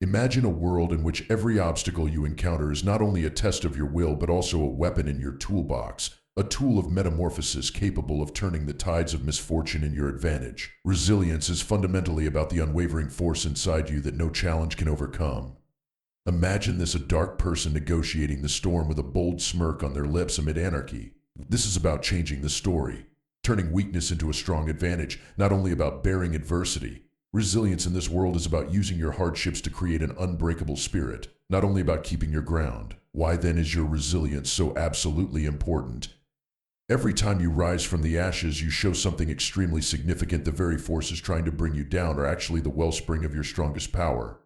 Imagine a world in which every obstacle you encounter is not only a test of your will but also a weapon in your toolbox, a tool of metamorphosis capable of turning the tides of misfortune in your advantage. Resilience is fundamentally about the unwavering force inside you that no challenge can overcome. Imagine this: a dark person negotiating the storm with a bold smirk on their lips amid anarchy. This is about changing the story, turning weakness into a strong advantage, not only about bearing adversity. Resilience in this world is about using your hardships to create an unbreakable spirit, not only about keeping your ground. Why then is your resilience so absolutely important? Every time you rise from the ashes, you show something extremely significant. The very forces trying to bring you down are actually the wellspring of your strongest power.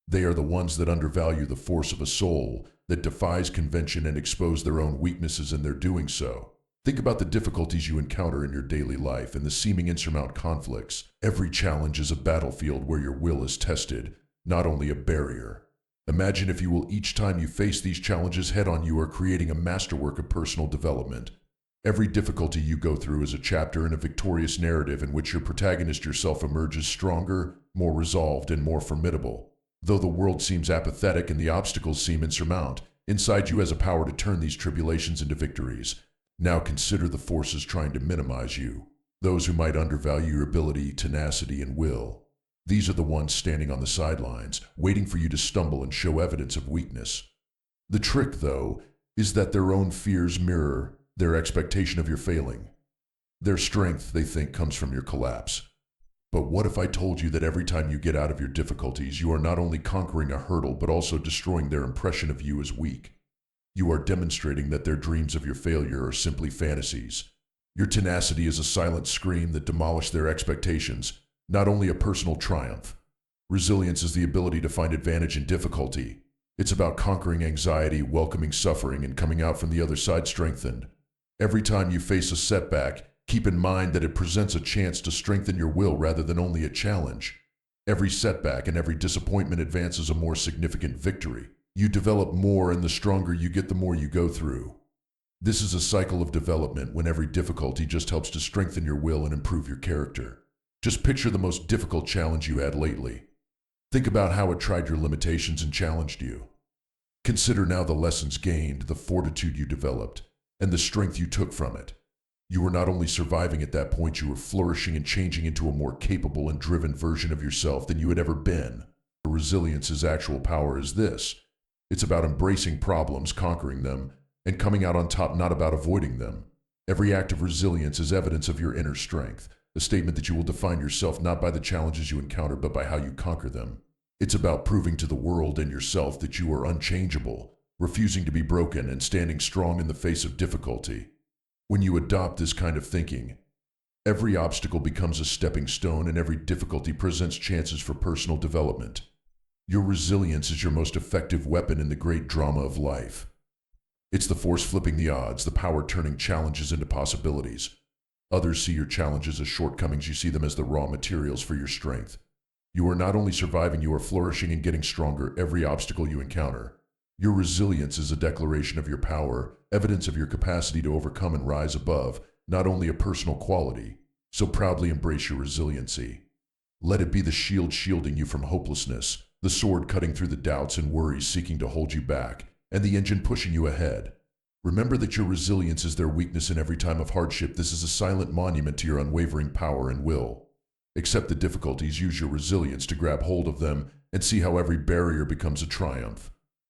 They are the ones that undervalue the force of a soul that defies convention and expose their own weaknesses in their doing so. Think about the difficulties you encounter in your daily life and the seeming insurmountable conflicts. Every challenge is a battlefield where your will is tested, not only a barrier. Imagine, if you will, each time you face these challenges head on, you are creating a masterwork of personal development. Every difficulty you go through is a chapter in a victorious narrative in which your protagonist yourself emerges stronger, more resolved, and more formidable. Though the world seems apathetic and the obstacles seem insurmountable, inside you has a power to turn these tribulations into victories. Now consider the forces trying to minimize you, those who might undervalue your ability, tenacity, and will. These are the ones standing on the sidelines, waiting for you to stumble and show evidence of weakness. The trick, though, is that their own fears mirror their expectation of your failing. Their strength, they think, comes from your collapse. But what if I told you that every time you get out of your difficulties, you are not only conquering a hurdle but also destroying their impression of you as weak? You are demonstrating that their dreams of your failure are simply fantasies. Your tenacity is a silent scream that demolishes their expectations, not only a personal triumph. Resilience is the ability to find advantage in difficulty. It's about conquering anxiety, welcoming suffering, and coming out from the other side strengthened. Every time you face a setback, keep in mind that it presents a chance to strengthen your will rather than only a challenge. Every setback and every disappointment advances a more significant victory. You develop more, and the stronger you get, the more you go through. This is a cycle of development when every difficulty just helps to strengthen your will and improve your character. Just picture the most difficult challenge you had lately. Think about how it tried your limitations and challenged you. Consider now the lessons gained, the fortitude you developed, and the strength you took from it. You were not only surviving at that point, you were flourishing and changing into a more capable and driven version of yourself than you had ever been. Resilience's actual power is this. It's about embracing problems, conquering them, and coming out on top, not about avoiding them. Every act of resilience is evidence of your inner strength, a statement that you will define yourself not by the challenges you encounter but by how you conquer them. It's about proving to the world and yourself that you are unchangeable, refusing to be broken, and standing strong in the face of difficulty. When you adopt this kind of thinking, every obstacle becomes a stepping stone and every difficulty presents chances for personal development. Your resilience is your most effective weapon in the great drama of life. It's the force flipping the odds, the power turning challenges into possibilities. Others see your challenges as shortcomings. You see them as the raw materials for your strength. You are not only surviving, you are flourishing and getting stronger every obstacle you encounter. Your resilience is a declaration of your power, evidence of your capacity to overcome and rise above, not only a personal quality. So proudly embrace your resiliency. Let it be the shield shielding you from hopelessness, the sword cutting through the doubts and worries seeking to hold you back, and the engine pushing you ahead. Remember that your resilience is their weakness in every time of hardship. This is a silent monument to your unwavering power and will. Accept the difficulties, use your resilience to grab hold of them, and see how every barrier becomes a triumph.